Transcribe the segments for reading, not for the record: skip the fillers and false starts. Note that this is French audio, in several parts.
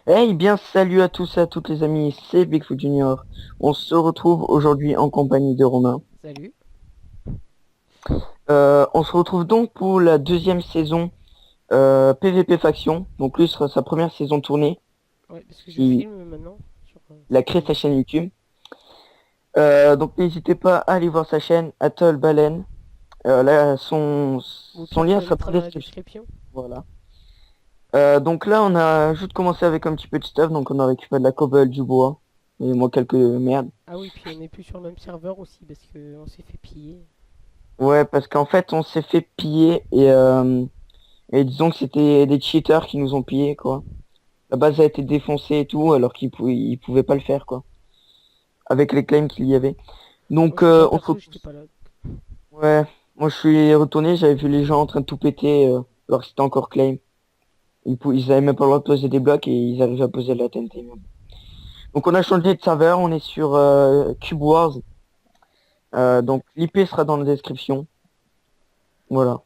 Hey, bien salut à tous et à toutes les amis, c'est Bigfoot Junior. On se retrouve aujourd'hui en compagnie de Romain. Salut. On se retrouve donc pour la deuxième saison PVP Faction. Donc lui sera sa première saison tournée, Ouais, parce que je qui filme maintenant sur il a créé sa PVP. chaîne YouTube. Donc n'hésitez pas à aller voir sa chaîne Atoll Baleine. Là, Au son pire, tu lien la sera dans mettras la dans la description. description. Voilà. Donc là, on a juste commencé avec un petit peu de stuff. Donc on a récupéré de la cobble, du bois et moi quelques merdes. Ah oui, puis on n'est plus sur le même serveur aussi parce que on s'est fait piller. Ouais, parce qu'en fait, on s'est fait piller et disons que c'était des cheaters qui nous ont pillé, quoi. La base a été défoncée et tout, alors ils pouvaient pas le faire, quoi. Avec les claims qu'il y avait. Moi, Donc, je sais pas, on se perso, retrouve. j'étais pas là. Ouais, moi je suis retourné, j'avais vu les gens en train de tout péter, alors que c'était encore claim. Ils avaient même pas le droit de poser des blocs et ils arrivaient à poser la TNT. Donc, on a changé de serveur, on est sur Cube Wars. Donc, l'IP sera dans la description. Voilà.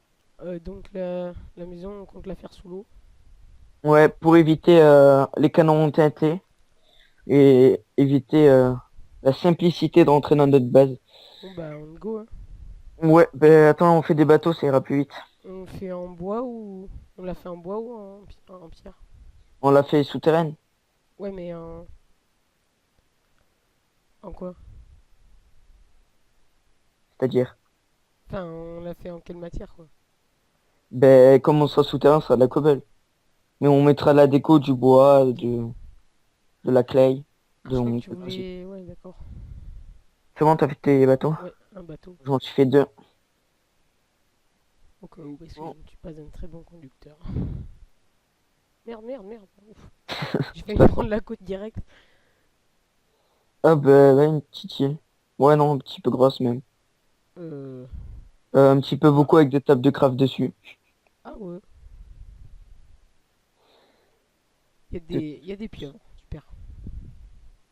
Donc la maison, on compte la faire sous l'eau. Ouais, pour éviter les canons TNT. Et éviter la simplicité de rentrer dans notre base. Bon bah on go, hein. Ouais, ben attends, on fait des bateaux, ça ira plus vite. On fait en bois ou on l'a fait en bois ou en pierre. On l'a fait souterraine, Ouais, mais en quoi? c'est-à-dire. Enfin, on l'a fait en quelle matière quoi? Ben comme on sera souterrain, ça sera de la cobble. Mais on mettra la déco, du bois, de la clay, Ah, de je croyais on que tu peut passer. voulais. Ouais, d'accord. C'est bon, t'as fait tes bateaux? Ouais, un bateau. J'en suis fait deux. Au cas où, parce que je Bon. ne suis pas un très bon conducteur. Merde, merde, merde. Ouf. J'ai C'est failli pas prendre grave. la côte directe. Ah ben là, une petite île. Ouais, non, un petit peu grosse même. Euh... Un petit peu Ah, beaucoup avec des tables de craft dessus. ah ouais. Tu Il y a des pieuvres. Super.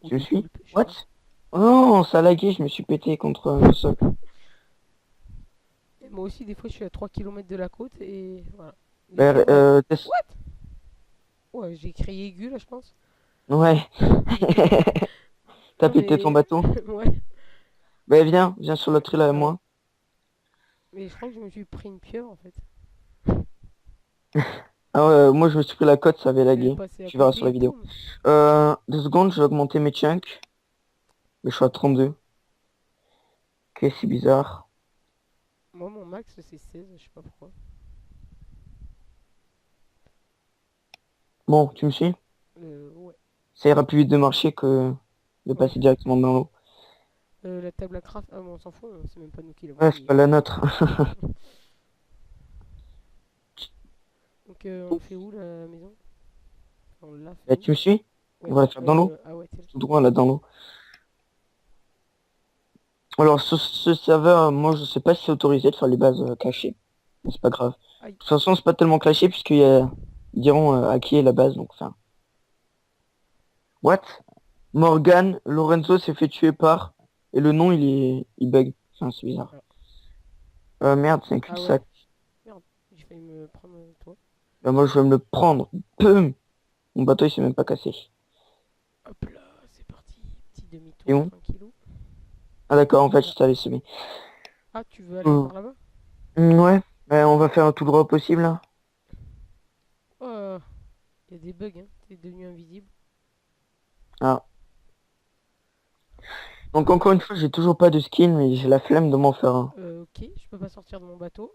Ou tu me des suis? poulpes, je sais What? pas. Oh, ça a lagué, je me suis pété contre le sol. Et moi aussi, des fois, je suis à 3 kilomètres de la côte et voilà. Les Ben, pieuvres, elles... test- What? Ouais, j'ai crié aigu là, je pense. Ouais. T'as Non, pété ton mais. bateau? Ouais. Ben viens sur l'autre île à Ah ouais. moi. Mais je crois que je me suis pris une pieuvre en fait. Ah, moi je me suis pris la côte, ça avait Elle est lagué. passée à Tu verras sur côté la et vidéo. poum. 2 secondes, je vais augmenter mes chunks. Mais je suis à 32. Ok, c'est bizarre. Moi, mon max, c'est 16, je sais pas pourquoi. Bon, tu me suis? Ouais. Ça ira plus vite de marcher que de Ouais. passer directement dans l'eau. La table à craft, ah, bon, on s'en fout, hein, c'est même pas nous qui l'avons Ouais, c'est pas payé. la nôtre. Donc, on fait où la maison? On l'a Eh, fait. tu me suis? On Ouais. va la faire dans l'eau. Ah ouais, t'es là. Tout droit là dans l'eau. Alors sur ce serveur, moi je sais pas si c'est autorisé de faire les bases cachées. Mais c'est pas grave. De Aïe. toute façon, c'est pas tellement caché puisqu'il y a, ils diront à qui est la base. Donc, enfin. What? Morgan Lorenzo s'est fait tuer par... Et le nom, il bug. Enfin, c'est bizarre. Ah, Merde, c'est un ah ouais. cul-de-sac. Merde. J'ai failli me prendre toi. Bah, moi, je vais me le prendre. Boum. Mon bateau, il s'est même pas cassé. Hop là, c'est parti. Petit Et demi-tour, où? tranquillou. Ah d'accord, en fait, je Là. t'avais semé. Ah, tu veux aller Euh, par là-bas? ouais, bah, on va faire un tout droit possible, là. Oh, il y a des bugs, hein. T'es devenu invisible. Ah. Donc, encore une fois, j'ai toujours pas de skin, mais j'ai la flemme de m'en faire un. Ok, je peux pas sortir de mon bateau.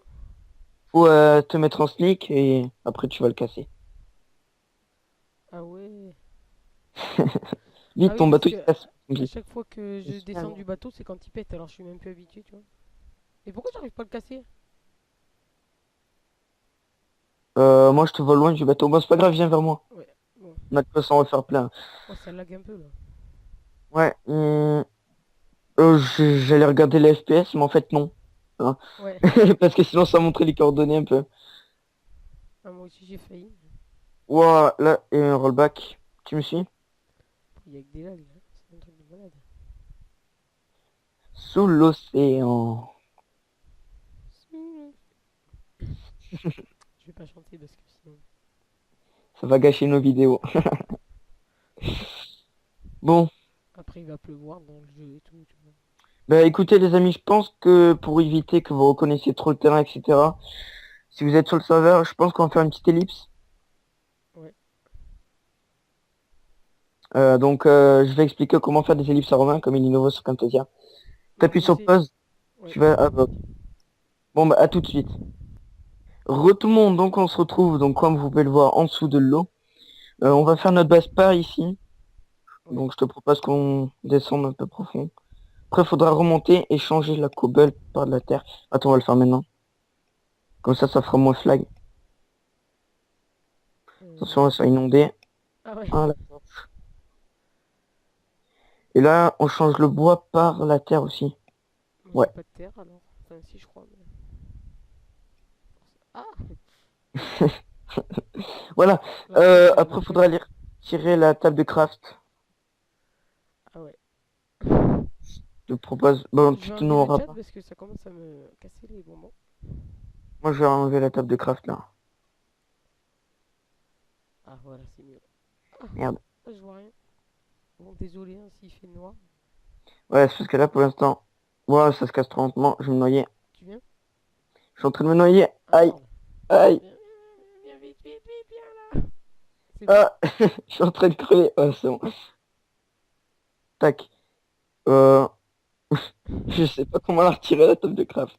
Faut te mettre en sneak et après, tu vas le casser. Ah ouais. Ah Vite, oui, ton parce bateau, il se que casse. à chaque fois que je descends Finalement. du bateau, c'est quand il pète, alors je suis même plus habitué, tu vois. Et pourquoi j'arrive pas à le casser? Moi, je te vois loin du bateau. Bon, c'est pas grave, viens vers moi. Ouais, bon. On a de quoi s'en refaire plein. Oh, ça lag un peu là. Ouais, j'allais regarder les FPS, mais en fait, non. Hein. Ouais. Parce que sinon, ça montrait les coordonnées un peu. Ah, moi aussi j'ai failli. Ouah, là, et un rollback. Tu me suis? Il y a que des lags là. C'est un truc de malade. Sous l'océan. Je vais pas chanter parce que sinon. Ça va gâcher nos vidéos. Bon, Après, il va pleuvoir dans le jeu et tout. Tu vois. bah écoutez les amis, je pense que pour éviter que vous reconnaissiez trop le terrain, etc. Si vous êtes sur le serveur, je pense qu'on va faire une petite ellipse. Ouais. Je vais expliquer comment faire des ellipses à Romain, comme il est nouveau sur Camtasia. Non, T'appuies je sur sais. pause, Ouais. tu vas... Ah, bah, ok. Bon, bah à tout de suite. Tout le monde, donc on se retrouve, donc comme vous pouvez le voir, en dessous de l'eau. On va faire notre base par ici. Ouais. Donc je te propose qu'on descende un peu profond. Après, il faudra remonter et changer la cobble par de la terre. Attends, on va le faire maintenant. Comme ça fera moins flag. Attention, on va se faire inonder. Ah ouais. Ah, là. Et là, on change le bois par la terre aussi. Moi, Ouais. j'ai pas de terre alors. Enfin, si, je crois. Mais... Ah! Voilà. Bah, après, faut Après, les il faudra aller tirer la table de craft. Ah ouais. Je te propose... Bon, Je tu vais te enlever le noieras chat pas. parce que ça commence à me casser les bonbons. Moi, je vais enlever la table de craft là. Ah voilà, c'est mieux. Ah, Merde. je vois rien. Bon, désolé hein, s'il fait noir. Ouais, c'est parce que là, pour l'instant... Voilà, ça se casse trop lentement. Je vais me noyer. Tu viens? Je suis en train de me noyer. Ah Aïe. merde. Aïe. Viens vite, vite, vite, viens là. C'est bon? Ah. Je suis en train de crever. Oh, c'est bon. Tac. Euh... Je sais pas comment la retirer la table de craft.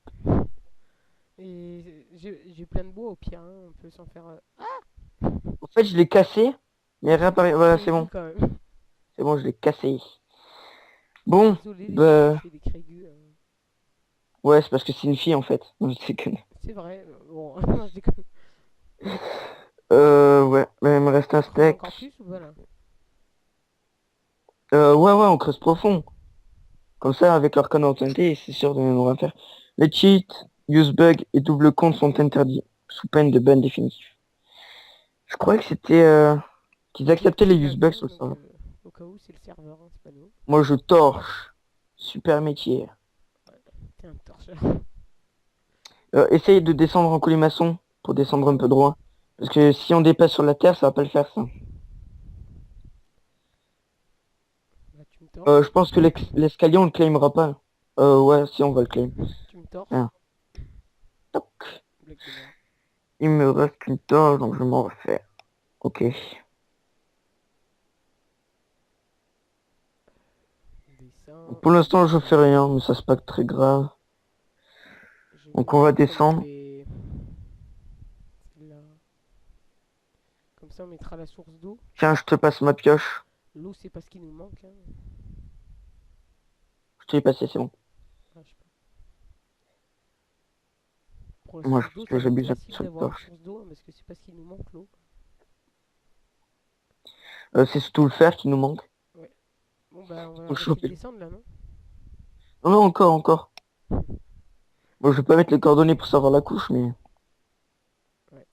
Et j'ai plein de bois au pire, hein, on peut s'en faire... En fait, je l'ai cassé. Mais réapparaît. Voilà, J'ai c'est vu bon. quand même. C'est bon, je l'ai cassé. Bon. Désolé les gens qui Bah... fait des crégus. Ouais, c'est parce que c'est une fille en fait. Non, je déconne. C'est vrai. Bon, non, je déconne. Ouais. Mais il me reste un On creuse encore steak. plus ou voilà? Ouais, on creuse profond. Comme ça, avec leur code authentique, c'est sûr de nous rien faire. Les cheats, use bug et double compte sont interdits, sous peine de ban définitif. Je croyais que c'était qu'ils Peut-être acceptaient que les c'est use bugs l'admin, sur le donc serveur. au cas où c'est le serveur, hein, c'est pas nous. Moi je torche. Super métier. T'es un torcheur. Essaye de descendre en colimaçon pour descendre un peu droit. Parce que si on dépasse sur la terre, ça va pas le faire ça. Là, tu me torches. Je pense que l'escalier on le claimera pas. Ouais, si on va le claim. Tu me torches. Tiens. Toc. Blague de merde. Il me reste une torche, donc je m'en refais. Ok. Descends. Pour l'instant, je fais Descends. rien, mais ça c'est pas très grave. Je vais Donc on va mettre descendre. celle-là. Comme ça, on mettra la source d'eau. Tiens, je te passe ma pioche. L'eau, c'est pas ce qui nous manque. Hein. Je te l'ai passé, c'est bon. Ah, je sais pas. Pour la Moi, je source pense d'eau, que ça va être j'abuse un peu facile sur la d'avoir une torche. source d'eau hein, parce que c'est pas ce qui nous manque, l'eau. C'est surtout le fer qui nous manque. Ouais. Bon, bah, on va Faut arrêter de chauffer. descendre là, non? Non, non, encore. Bon, je vais pas mettre les coordonnées pour savoir la couche, mais... Ouais.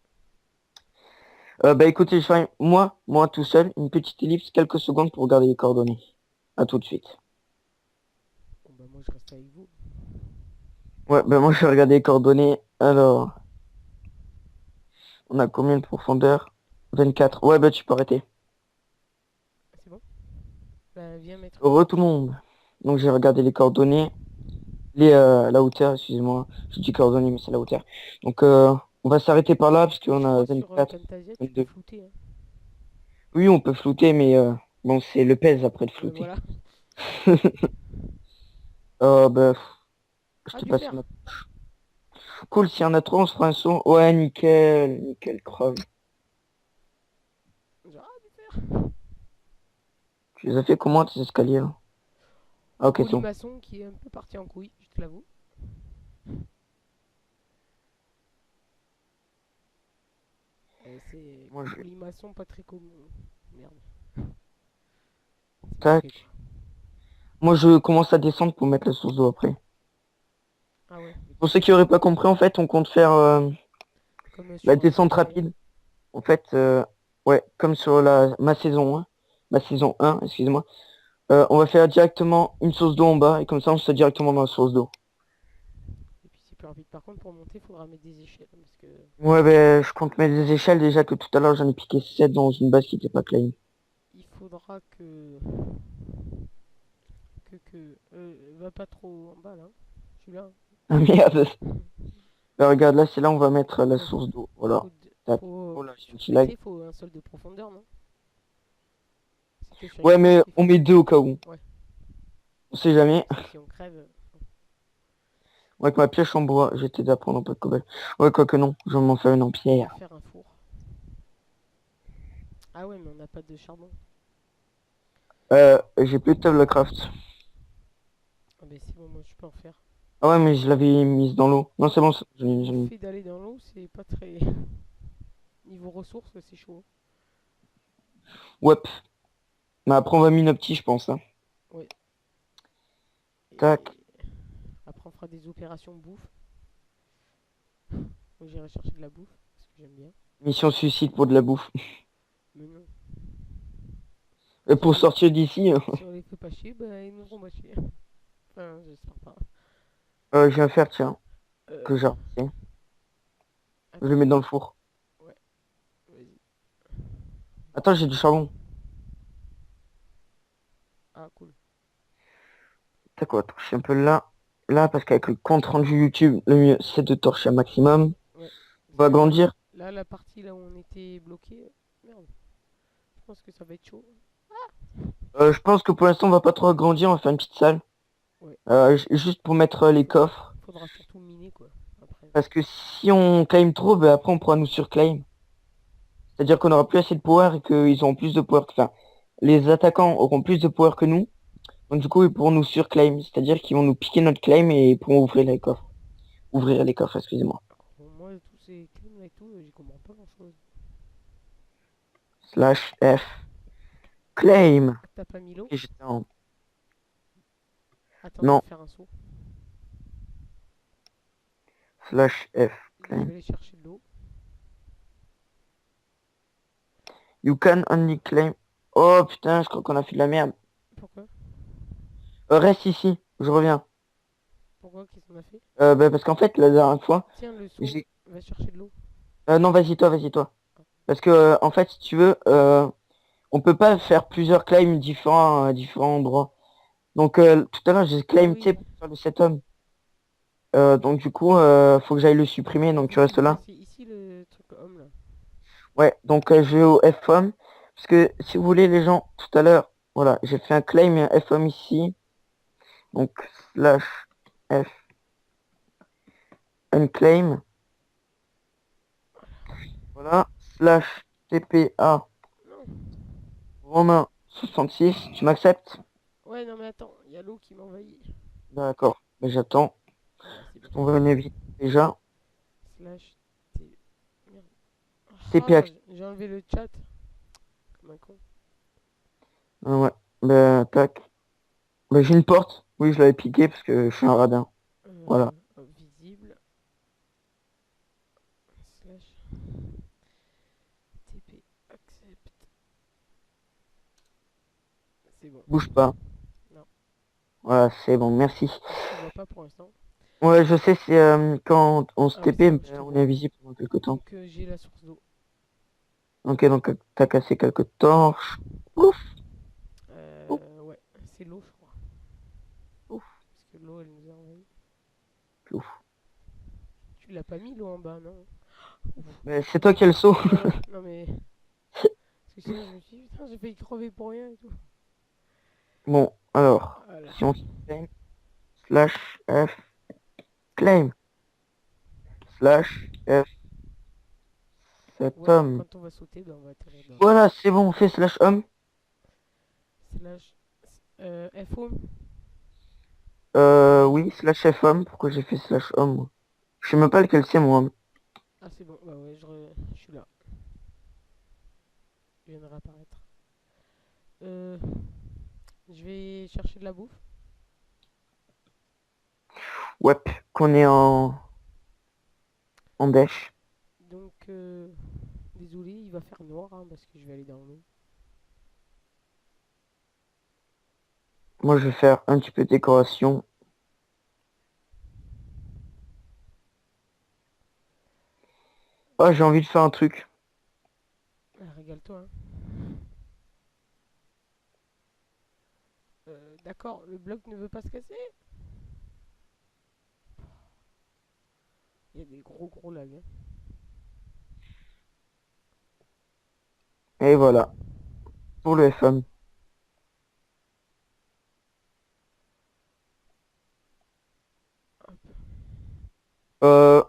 Bah écoutez, je fais moi tout seul, une petite ellipse, quelques secondes pour regarder les coordonnées. À tout de suite. Bon, bah, moi, je reste avec vous. Ouais, bah moi je vais regarder les coordonnées. Alors, on a combien de profondeur? 24. Ouais, bah tu peux arrêter. Ah, c'est bon? Bah, viens mettre une Heureux tout le pioche. monde. Donc j'ai regardé les coordonnées. La hauteur, excusez-moi. Je dis coordonnées, mais c'est la hauteur. Donc on va s'arrêter par là, parce Je qu'on a crois que sur 24, Camtasia, tu peux 22. flouter. Hein. Oui, on peut flouter, mais bon, c'est le pèse après de Ouais, flouter. voilà. Bah, je Ah, te du passe fer. ma... Cool, s'il y en a trop, on se fera un son. Ouais, nickel, nickel, creve. Genre, ah, du fer. Tu les as fait comment, tes escaliers, là? Ah, En ok, c'est bon. colimaçon qui est un peu parti en couille, je te l'avoue. C'est Moi, je... colimaçon pas très commun. Merde. C'est Tac. marqué quoi. Moi, je commence à descendre pour mettre la source d'eau après. Ah ouais. Pour ceux qui auraient pas compris, en fait, on compte faire Comme la sur descente Camtasia. rapide. En fait, ouais, comme sur ma saison 1. Ma saison 1, excusez-moi. On va faire directement une source d'eau en bas, et comme ça, on se fait directement dans la source d'eau. Et puis c'est plus rapide. Par contre, pour monter, il faudra mettre des échelles. Parce que Ouais, ben, je compte mettre des échelles déjà que tout à l'heure j'en ai piqué 7 dans une base qui était pas claim. il faudra va pas trop en bas là. Je suis là. Ah merde. Bah, regarde, là, c'est là où on va mettre la Ouais, source d'eau. Voilà. Tac. Oh là, j'ai un pour petit lag. péter, faut un sol de profondeur, non? Si t'es sur une Ouais, mais côte, il on faut. met deux au cas où. Ouais. On sait jamais. Parce que si on crève. Moi, avec ma pioche en bois, j'étais d'apprendre un peu de cobble. Ouais, quoique non, je vais m'en faire une en On va pierre. faire un four. Ah ouais, mais on n'a pas de charbon. J'ai plus de table craft. Ah ben c'est bon, moi je peux en faire. Ah ouais, mais je l'avais mise dans l'eau. Non, c'est bon, Le fait d'aller dans l'eau, c'est pas très. Niveau ressources, c'est chaud. ouais. Mais après, on va miner petit, je pense. Hein. Ouais. Tac. Et après, on fera des opérations bouffe. Moi j'irai chercher de la bouffe, parce que j'aime bien. Mission suicide pour de la bouffe. Mais non. Et Si on pour les, sortir d'ici, si on les fait pas chier, bah ils nous feront pas chier. Enfin, j'espère pas. je vais faire, tiens, que j'ai Euh, ramassé. Je le attends. mets dans le four. Ouais, vas-y. Attends, j'ai du charbon. Ah, cool. T'as quoi, toucher un peu là. Là, parce qu'avec le compte rendu YouTube, le mieux, c'est de torcher un maximum. Ouais. On va Parce que agrandir. là, la partie là où on était bloqué. Merde. Je pense que ça va être chaud. Je pense que pour l'instant, on va pas trop agrandir. On va faire une petite salle. Ouais. Juste pour mettre les Faudra, coffres. faudra surtout miner quoi. Après. Parce que si on claim trop, ben après, on pourra nous surclaim. C'est-à-dire qu'on aura plus assez de power et qu'ils auront plus de power. Enfin, les attaquants auront plus de power que nous. Donc du coup, ils pourront nous surclaim. C'est-à-dire qu'ils vont nous piquer notre claim et pourront ouvrir les coffres. Ouvrir les coffres, excusez-moi. Bon, moi, tous ces crimes là et tout, j'y comprends pas grand chose. Slash F. Claim. Ah, t'as pas mis l'eau? Et j'étais en... Attends, je vais Non. faire un saut. Slash F. Je vais Claim. aller chercher de l'eau. You can only claim... Oh putain, je crois qu'on a fait de la merde. Pourquoi? Reste ici. Je reviens. Pourquoi? Qu'est-ce qu'on a fait? Bah, parce qu'en fait, la dernière fois, Tiens, le saut, j'ai... va chercher de l'eau. non, vas-y toi, vas-y toi. Ah, Parce que, en fait, si tu veux, on peut pas faire plusieurs claims différents à différents endroits. Donc, tout à l'heure, j'ai ah claim, tu sais, oui. pour faire le setup. Donc, du coup, faut que j'aille le supprimer. Donc, tu restes Ah, là. c'est ici le truc homme là. Ouais, donc, je vais au F1. Parce que, si vous voulez, les gens, tout à l'heure, voilà, j'ai fait un claim et un F1 ici. Donc, slash F unclaim. Voilà. Slash TPA Non. Romain 66. Tu m'acceptes? Ouais, non, mais attends, il y a l'eau qui m'envahit. D'accord. Mais j'attends. Voilà, c'est bon. On va vite déjà. Slash T. Merde. TPA. Ah, j'ai enlevé le chat. Comme un con. Ah ouais. Ben, tac. Ben, j'ai une porte. Oui, je l'avais piqué parce que je suis un radin. Voilà. Visible. Slash TP accept. C'est bon. Bouge pas. Non. Voilà, c'est bon, merci. Je te vois pas pour l'instant. Ouais, je sais, c'est quand on se Ah oui, c'est TP, bon, je te ben, on est vois. invisible pendant quelques temps. Donc j'ai la source d'eau. Ok, donc t'as cassé quelques torches. Ouf, ouf, Ouais, c'est l'eau, je crois. ouf, Parce que l'eau, elle nous a envahi. ouf. Tu l'as pas mis l'eau en bas, non? Ouf. Mais c'est toi qui as le saut. Ouais, ouais, non mais. Parce que sinon, je me suis dit, putain, j'ai failli crever pour rien et tout. Bon, alors, Voilà. si on se claim, slash F, claim, slash F, cet Ouais, homme. quand on va sauter, ben, on va atterrir dans l'eau. Voilà, c'est bon, on fait slash homme. Slash. FO. Oui, slash F homme. Pourquoi j'ai fait slash homme, moi? Je sais même pas lequel c'est, moi. Ah, c'est bon, bah ouais, je suis là. Je viens de réapparaître. Euh, je vais chercher de la bouffe. Ouais, qu'on est en dèche. Donc, désolé, il va faire noir hein, parce que je vais aller dans l'eau. Moi, je vais faire un petit peu de décoration. Oh, j'ai envie de faire un truc. Ah, régale-toi. Hein. D'accord, le bloc ne veut pas se casser. Il y a des gros lags. Hein. Et voilà, pour le FM. Hop. Euh,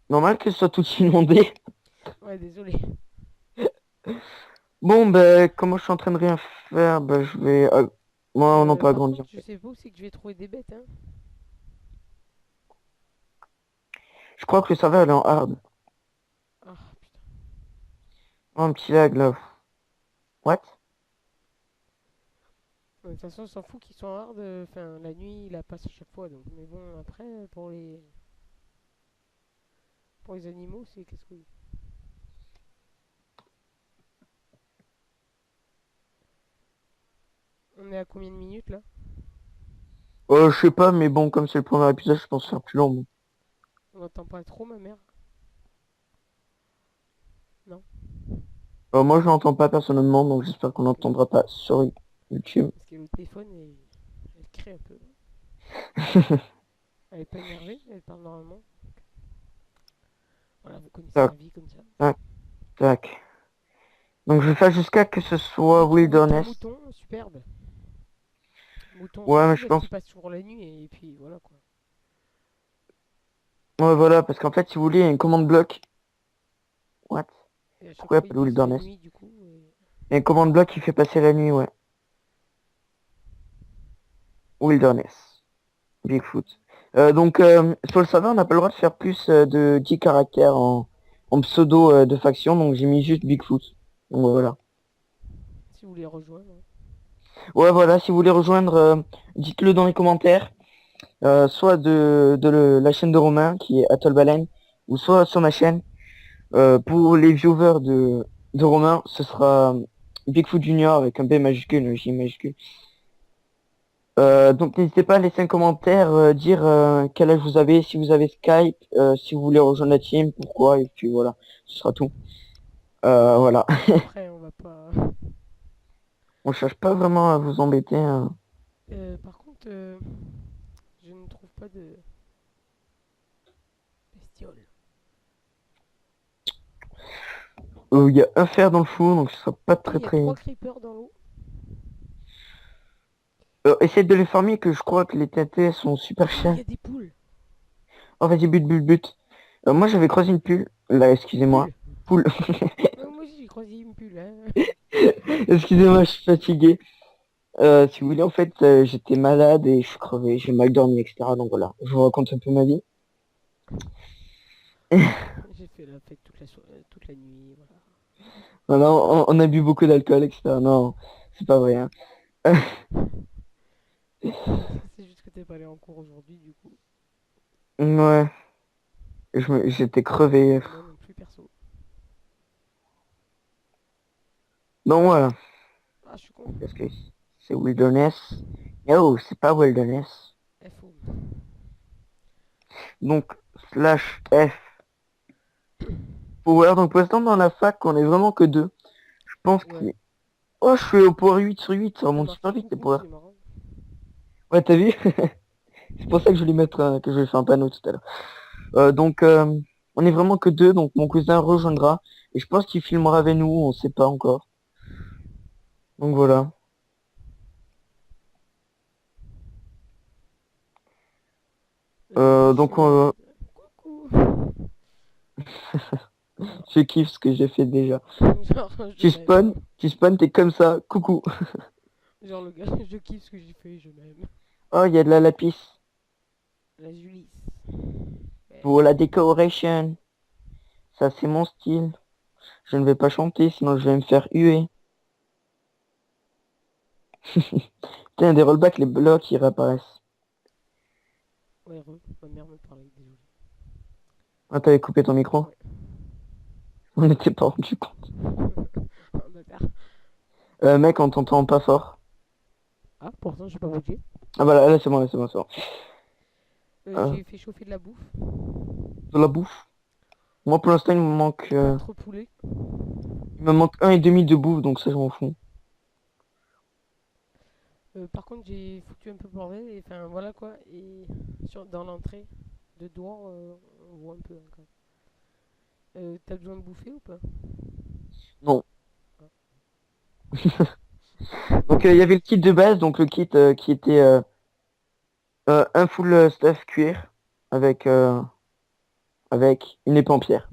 normal que ce soit tout inondé. Ouais, désolé. Bon, ben, comment je suis en train de rien faire, ben, je vais... moi, on n'a pas Par agrandi, contre, en je fait. sais pas où c'est que je vais trouver des bêtes. Hein. Je crois que le serveur, il est en hard. Ah putain. Oh, un petit lag, là. What? De toute façon, on s'en fout qu'ils soient hard. Enfin, la nuit, il la passe à chaque fois. Donc, mais bon, après, pour les animaux, c'est qu'est-ce que. On est à combien de minutes là? Je sais pas, mais bon, comme c'est le premier épisode, je pense faire plus long. Bon. On n'entend pas trop ma mère? Non? Moi, je l'entends pas personnellement, donc j'espère qu'on Ok. n'entendra pas sur YouTube. Parce qu'elle est au téléphone et elle crie un peu. Elle est pas énervée, elle parle normalement. Voilà, vous connaissez Tac, ma vie comme ça. tac, tac. Donc, je vais faire jusqu'à que ce soit J'ai trouvé ton Wilderness. mouton, superbe. Mouton, on s'en Ouais, mais fout je parce pense... qu'il passe toujours la nuit et puis voilà quoi. Ouais, voilà, parce qu'en fait, si vous voulez, il y a une commande bloc. What? Et à chaque Pourquoi il n'y a fois pas il de passe la Wilderness? nuit du coup. Et... Il y a une commande bloc qui fait passer la nuit, ouais. Wilderness. Bigfoot. Sur le serveur, on n'a pas le droit de faire plus de 10 caractères en pseudo de faction, donc j'ai mis juste Bigfoot. Donc voilà. Si vous voulez rejoindre. Hein. Ouais, voilà, si vous voulez rejoindre, dites-le dans les commentaires, soit la chaîne de Romain, qui est Atoll Baleine, ou soit sur ma chaîne. Pour les viewers de Romain, ce sera Bigfoot Junior avec un B majuscule, un J majuscule. Donc n'hésitez pas à laisser un commentaire, dire quel âge vous avez, si vous avez Skype, si vous voulez rejoindre la team, pourquoi, et puis voilà, ce sera tout. Voilà, Après on va pas. on cherche pas vraiment à vous embêter, hein. Par contre, je ne trouve pas de bestiole. Il y a un fer dans le four, donc ce sera pas Putain, très il y a très... 3 creepers dans l'eau. Essayez de les farmer, que je crois que les TNT sont super Oh, il chers. y a des poules. Oh vas-y, but. Moi j'avais croisé une pulle, là Une excusez-moi, pulle. poule. Moi aussi j'ai croisé une pulle. Hein. Excusez-moi, je suis fatigué. Si vous voulez, en fait, j'étais malade et je suis crevé, j'ai mal dormi, etc. Donc voilà, je vous raconte un peu ma vie. J'ai fait la fête toute la nuit. Voilà. Voilà, on a bu beaucoup d'alcool, etc. Non, c'est pas vrai, hein. C'est juste que t'es pas allé en cours aujourd'hui du coup. Ouais, j'étais crevé. Moi non plus perso. Donc voilà, Ah je suis con. parce que c'est Wilderness. Oh, c'est pas Wilderness. FO. Donc, slash F. Power, donc pour l'instant dans la fac, on est vraiment que deux. Je pense Ouais. qu'il... Oh, je suis au power 8 sur 8, ça C'est remonte super marqué vite les coucou, power. c'est marrant. Ouais, t'as vu? C'est pour ça que je voulais mettre, que je vais faire un panneau tout à l'heure. On est vraiment que deux, donc mon cousin rejoindra. Et je pense qu'il filmera avec nous, on sait pas encore. Donc voilà. Je suis Donc en mode coucou. je kiffe ce que j'ai fait déjà. Genre je m'aime. Tu spawn, t'es comme ça, coucou. Genre le gars, je kiffe ce que j'ai fait, je m'aime. Oh, il y a de la lapis. La Julie. Ouais. Pour la decoration. Ça, c'est mon style. Je ne vais pas chanter, sinon je vais me faire huer. Putain, des rollbacks, les blocs, ils réapparaissent. Ouais, ma mère me parlait, désolé. Ah, t'avais coupé ton micro? Ouais. On n'était pas rendu compte. Ah, bâtard. Mec, on t'entend pas fort. Ah, pourtant j'ai pas bougé. Ah bah là, c'est bon, là, c'est bon, c'est bon. J'ai fait chauffer de la bouffe. De la bouffe. Moi, pour l'instant, 4 poulets. il me manque un et demi de bouffe, donc ça, je m'en fous. Par contre, j'ai foutu un peu le bordel, et enfin voilà quoi. Et dans l'entrée de dehors, on voit un peu hein, quand même. T'as besoin de bouffer ou pas? Non. Ah. Donc il y avait le kit de base, donc le kit qui était un full stuff cuir avec avec une épée en pierre.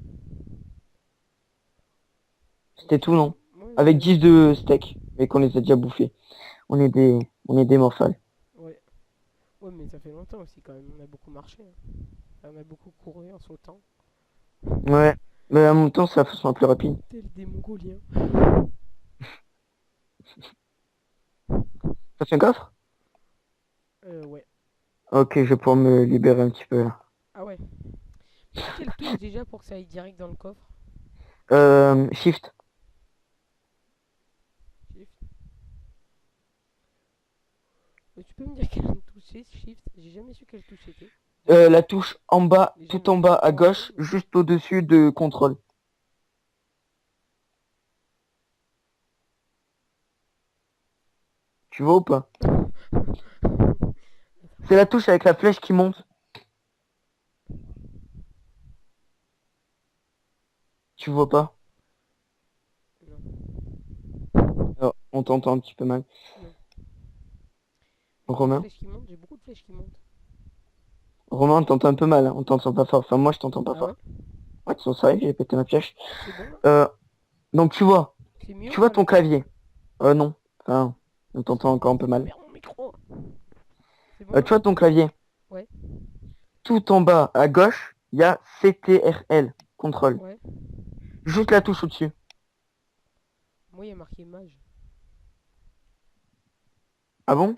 C'était Ok. tout, non? Ouais, Avec 10 de steak, mais qu'on les a déjà bouffés. On est des morphales. ouais. Ouais, mais ça fait longtemps aussi quand même. On a beaucoup marché, hein. Enfin, on a beaucoup couru en sautant. Ouais, mais en même temps, c'est la façon la plus rapide. Tel des Mongoliens. Ça fait un coffre? Ouais. Ok, je vais pouvoir me libérer un petit peu là. Ah ouais. Mais c'est quelle touche déjà pour que ça aille direct dans le coffre? Shift. Shift. Tu peux me dire quelle touche c'est, Shift? J'ai jamais su quelle touche c'était. La touche en bas, Déjà, tout mais en bas à trop en haut, gauche, mais... juste au-dessus de contrôle. Tu vois ou pas? C'est la touche avec la flèche qui monte. Tu vois pas? Non, Oh, on t'entend un petit peu mal. non. Et quoi, Romain? flèche qui monte? J'ai beaucoup de flèches qui montent. Romain, on t'entend un peu mal, hein. On t'entend pas fort. Enfin, moi, je t'entends pas Ah ouais? fort. Ouais, tu sens ça, j'ai pété ma pioche. C'est bon là? Euh, donc C'est mieux ou tu vois pas ton là? clavier. Non. Enfin, on t'entend encore un peu mal. Merde, mon micro! C'est bon là? Tu vois ton clavier. Ouais, Tout en bas à gauche, il y a CTRL, contrôle. ouais. Juste la touche au-dessus. Moi, il y a marqué mage. Ah bon?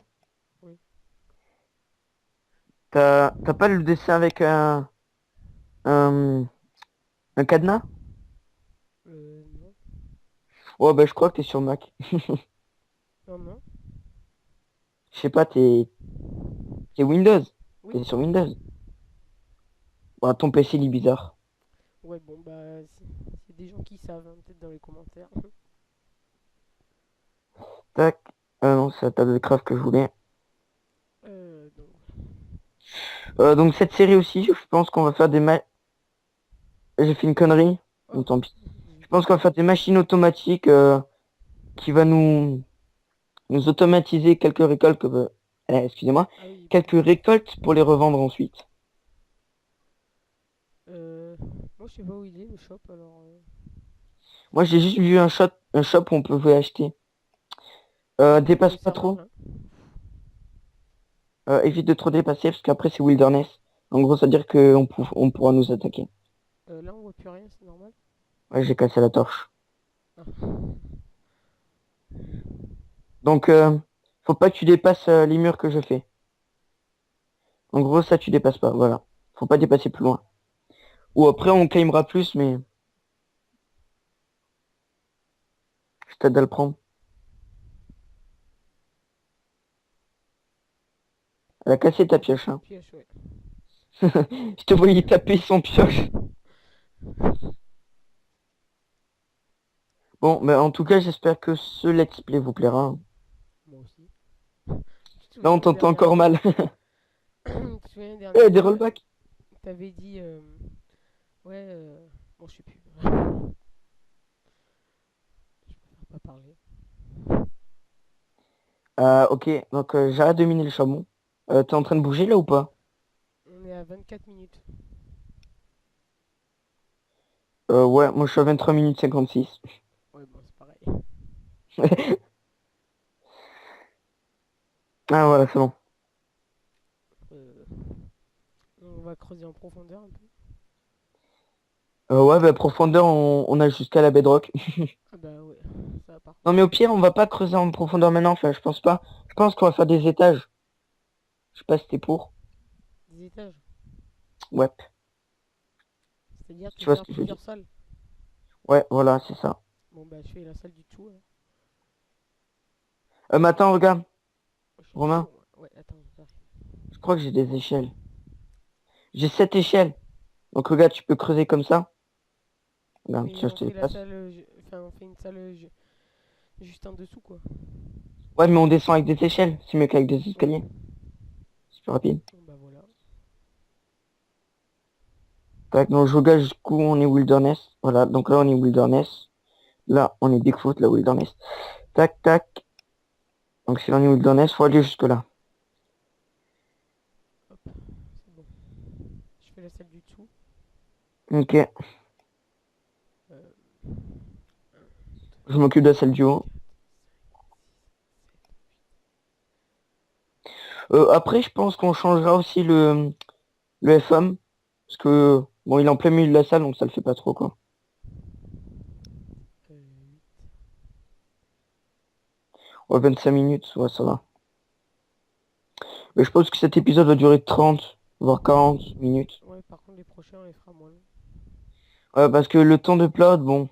Oui. T'as pas le dessin avec un, un cadenas? Non. Ouais, bah je crois que t'es sur Mac. Non, non. Je sais pas, t'es Windows. Oui. T'es sur Windows. Bon, ton PC il est bizarre. Ouais, bon, bah, c'est des gens qui savent, hein, peut-être dans les commentaires. Tac. Ah non, c'est la table de craft que je voulais. Donc, Donc cette série aussi, je pense qu'on va faire des J'ai fait une connerie. oh, Donc tant pis. Je j'étais pense qu'on pas va faire là. des machines automatiques qui va nous automatiser quelques récoltes. Excusez-moi. Ah oui, Quelques récoltes pour les revendre ensuite. moi, je sais pas où il est, le shop, alors... Moi j'ai juste vu un shop où on pouvait acheter. Bah, faut Dépasse pas descendre, trop. là. Évite de trop dépasser parce qu'après c'est wilderness. En gros, ça veut dire on pourra nous attaquer. Là, on voit plus rien, c'est normal. Ouais, j'ai cassé la torche. Ah. Donc, faut pas que tu dépasses les murs que je fais. En gros, ça, tu dépasses pas. Voilà. Faut pas dépasser plus loin. Ou après, on claimera plus, mais je t'aide à le prendre. Elle a cassé ta pioche, hein. Piège, ouais. Je te voyais taper son pioche. Bon, mais en tout cas, j'espère que ce let's play vous plaira, hein. Moi aussi. Tu te Là, souviens on la t'entend dernière encore fois? mal. Tu te souviens la Eh, dernière des fois? rollbacks. T'avais dit... ouais, bon, je sais plus. Je préfère pas parler. Ok, donc j'arrête de miner le charbon. T'es en train de bouger là ou pas? On est à 24 minutes. Ouais, moi je suis à 23 minutes 56. Ouais, bon, c'est pareil. Ah voilà, c'est bon. Euh, on va creuser en profondeur un peu. Ouais, bah profondeur, on a jusqu'à la bedrock. Ah bah ouais, ça par Non contre. mais au pire, on va pas creuser en profondeur maintenant, enfin je pense pas. Je pense qu'on va faire des étages. Je sais pas si t'es pour. Des étages. Ouais, C'est-à-dire tu te vois ce faire que je veux dire. plusieurs salles. Ouais, voilà, c'est ça. Bon bah je fais la salle du dessous alors. Mais attends, regarde, Je suis Romain, chaud. Ouais, attends, j'arrive. je crois que j'ai des échelles. J'ai 7 échelles. Donc regarde, tu peux creuser comme ça. Regarde, Mais tiens, je on te les fait la passe. salle... Enfin, on fait une salle juste en dessous quoi. Ouais, mais on descend avec des échelles. C'est mieux qu'avec des Ouais. escaliers. C'est plus rapide. Bon, bah voilà. Tac, donc je regarde jusqu'où on est Wilderness. Voilà, donc là on est Wilderness. Là on est Bigfoot, la Wilderness. Tac, tac. Donc si on est Wilderness, faut aller jusque là. Hop, c'est bon. Je fais la salle du dessous. Ok, Euh, je m'occupe de celle du haut. Après, je pense qu'on changera aussi le FM. Parce que, bon, il est en plein milieu de la salle, donc ça le fait pas trop, quoi. 8. Ouais, 25 minutes, ouais, ça va. Mais je pense que cet épisode va durer 30, voire 40 minutes. Ouais, par contre, les prochains, on les fera moins longs. Ouais, parce que le temps de upload, bon,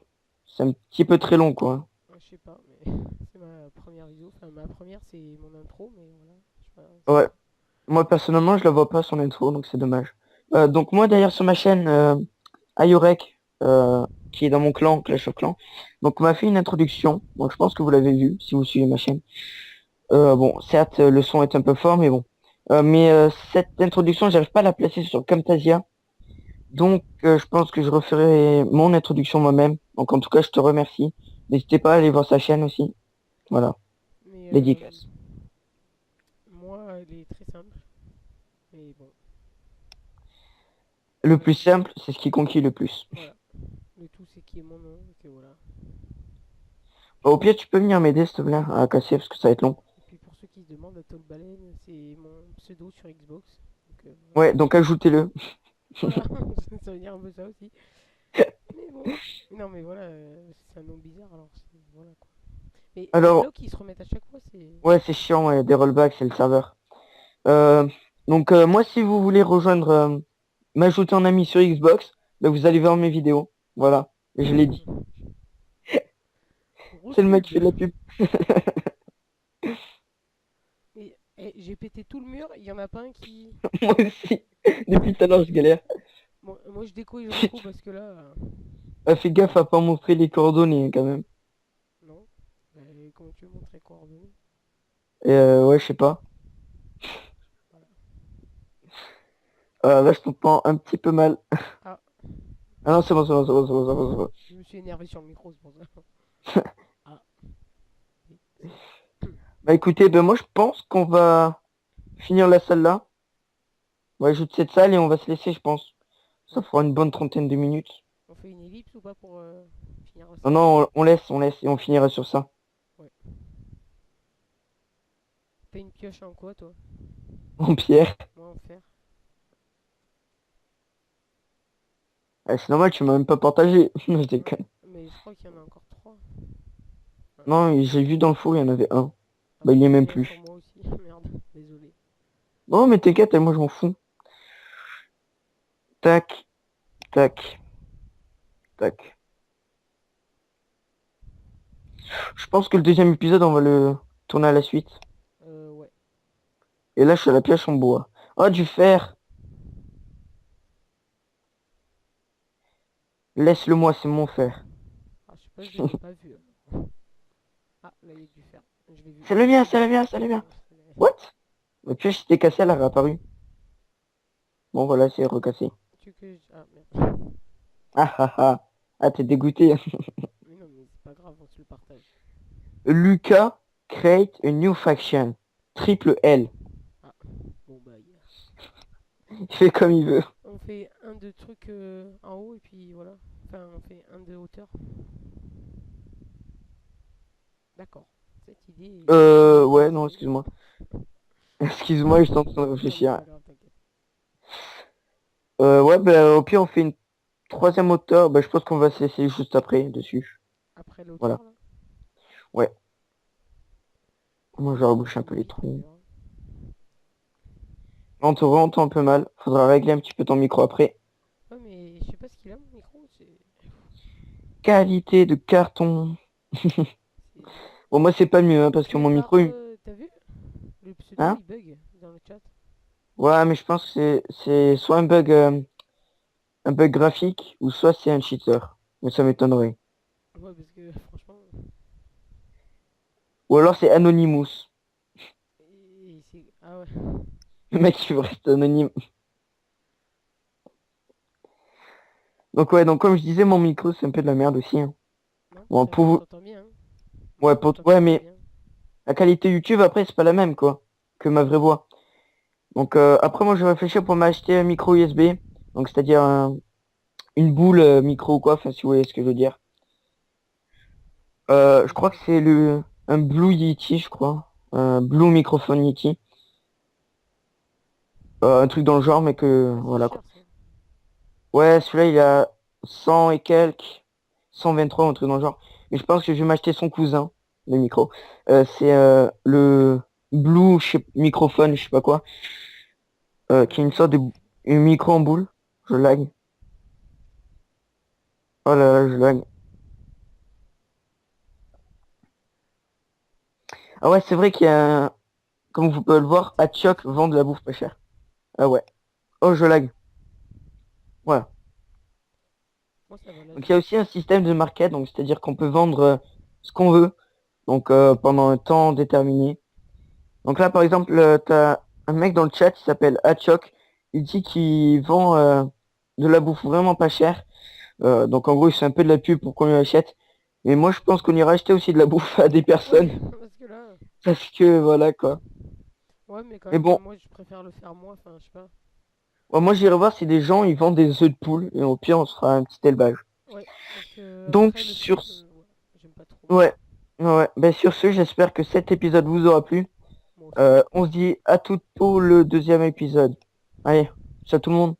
c'est un petit peu très long, quoi. Ouais, je sais pas, mais c'est ma première vidéo. Enfin, ma première, c'est mon intro, mais voilà. Je sais pas, Ouais, moi personnellement, je la vois pas son intro, donc c'est dommage. Donc moi, d'ailleurs, sur ma chaîne, Ayorek, qui est dans mon clan, Clash of Clans, donc on m'a fait une introduction. Donc je pense que vous l'avez vu, si vous suivez ma chaîne. Bon, certes, le son est un peu fort, mais bon. Mais cette introduction, j'arrive pas à la placer sur Camtasia. Donc, je pense que je referai mon introduction moi-même. Donc, en tout cas, je te remercie. N'hésitez pas à aller voir sa chaîne aussi. Voilà, mais dédicace. moi, elle est très simple. Mais bon, Le voilà. plus simple, c'est ce qui conquit le plus. Voilà. Le tout, c'est qui est mon nom, et que voilà. Au pire, tu peux venir m'aider, s'il te plaît, à casser, parce que ça va être long. Et puis pour ceux qui se demandent, Tall Baleine, c'est mon pseudo sur Xbox. Donc Ouais, donc ajoutez-le. voilà, ça veut dire un peu ça aussi. Mais bon, non mais voilà, c'est un nom bizarre alors voilà quoi. Mais les Alors, blocs ils se remettent à chaque fois, c'est... ouais, c'est chiant, ouais, des rollbacks, c'est le serveur. Euh, donc, moi, si vous voulez rejoindre, m'ajouter en ami sur Xbox, ben, vous allez voir mes vidéos. Voilà, je l'ai dit. Grosse C'est le mec pub. qui fait de la pub. Et j'ai pété tout le mur, il y en a pas un qui... Moi aussi. Depuis tout à l'heure, je galère. Bon, moi je déco et je reco parce que là... Fais gaffe à pas montrer les coordonnées, quand même. non. Comment tu veux montrer coordonnées? Et ouais, je sais pas. Voilà. Là, je t'entends un petit peu mal. Ah, Ah non, c'est bon, c'est bon, c'est bon, c'est bon, c'est bon, c'est bon. je me suis énervé sur le micro, c'est pour ça. Ah, oui, c'est bon. Bah écoutez, ben moi je pense qu'on va finir la salle là. On va ajouter cette salle et on va se laisser, je pense. Ça Ouais. fera une bonne trentaine de minutes. On fait une ellipse ou pas pour finir Non, ça? non, on laisse et on finira sur ça. Ouais. T'as une pioche en quoi toi? En pierre. Moi en fer. C'est normal, tu m'as même pas partagé. Je Ouais. déconne. Mais je crois qu'il y en a encore trois. Ouais. Non, j'ai vu dans le four, il y en avait un. Ah Bah bah il y est j'en même ai un sur plus. moi aussi. Merde, désolé. Non, mais t'inquiète, moi je m'en fous. Tac, tac, tac. Je pense que le deuxième épisode, on va le tourner à la suite. Ouais. Et là, je suis à la pioche en bois. Oh, du fer. Laisse-le moi, c'est mon fer. Ah, je sais pas, je l'ai pas vu. Ah, là il y a du fer. Je l'ai vu. C'est le mien, C'est c'est bon. le mien, c'est le mien. Non, What? Ma pioche s'était cassée, elle a réapparu. Bon, voilà, c'est recassé. Tu veux que ah merde. Ah ah ah. Ah, t'es dégoûté. Mais non, mais c'est pas grave, on se le partage. Lucas create a new faction. Triple L. Ah, bon bah, Il fait comme il veut. on fait un de trucs en haut et puis voilà. Enfin, on fait un de hauteur. D'accord. Cette idée est Ouais, non, lancée. excuse-moi. Excuse-moi, je suis en train de Non, mais c'est réfléchir. pas grave, t'inquiète. Ouais, bah, au pire, on fait une troisième hauteur. Bah, je pense qu'on va se laisser juste après, dessus. Après Voilà. l'auteur là. Ouais. Moi, je vais reboucher un peu les Vite, on trous. verra. On te entend un peu mal. Faudra régler un petit peu ton micro après. Ouais, mais je sais pas ce qu'il a mon micro. Qualité de carton. C'est- Bon, moi, c'est pas mieux, hein, parce que mon Clébard, micro, t'as vu? Le pseudo hein? il bug dans le chat. Ouais, mais je pense que c'est soit un bug graphique, ou soit c'est un cheater. Mais ça m'étonnerait. Ouais, parce que franchement. Ou alors c'est Anonymous. Et c'est... Ah ouais. Le mec il veut rester anonyme. Donc ouais, donc comme je disais, mon micro c'est un peu de la merde aussi, hein. Non, Bon, ça va, pour on vous... t'entend bien, hein. Moi, Ouais, je t'entends ouais, très très mais bien. la qualité YouTube après c'est pas la même quoi que ma vraie voix. Donc après moi je réfléchis pour m'acheter un micro USB. Donc c'est-à-dire une boule micro ou quoi, enfin si vous voyez ce que je veux dire. Je crois que Ok. c'est le un Blue Yeti, je crois. Blue Microphone Yeti. Un truc dans le genre, mais que Ah, c'est voilà quoi. cher ça. Ouais, celui-là il a 100 et quelques, 123 un truc dans le genre. Mais je pense que je vais m'acheter son cousin, le micro. C'est le Blue Microphone, je sais pas quoi, qui est une sorte de une micro en boule. Je lag. Oh là là, je lag. Ah ouais, c'est vrai qu'il y a, comme vous pouvez le voir, Atchok vend de la bouffe pas chère. Ah ouais. Oh, je lag. Voilà. Moi, ça va là, Donc du il y a coup. aussi un système de market, donc c'est-à-dire qu'on peut vendre ce qu'on veut, donc pendant un temps déterminé. Donc là par exemple, t'as un mec dans le chat qui s'appelle Achok, il dit qu'il vend de la bouffe vraiment pas chère. Donc en gros il fait un peu de la pub pour qu'on lui achète. Mais moi je pense qu'on ira acheter aussi de la bouffe à des Ouais, personnes. parce que là... Parce que voilà quoi. Ouais, mais quand Mais même, bon, moi, je préfère le faire moi. Enfin, je sais pas. moi j'irai voir si des gens ils vendent des œufs de poule et au pire on se fera un petit élevage. Ouais, parce que Donc après, le sur truc... ouais, j'aime pas trop. ouais, ouais, ben sur ce j'espère que cet épisode vous aura plu. Moi aussi. On se dit à tout pour le deuxième épisode. Allez, ciao tout le monde.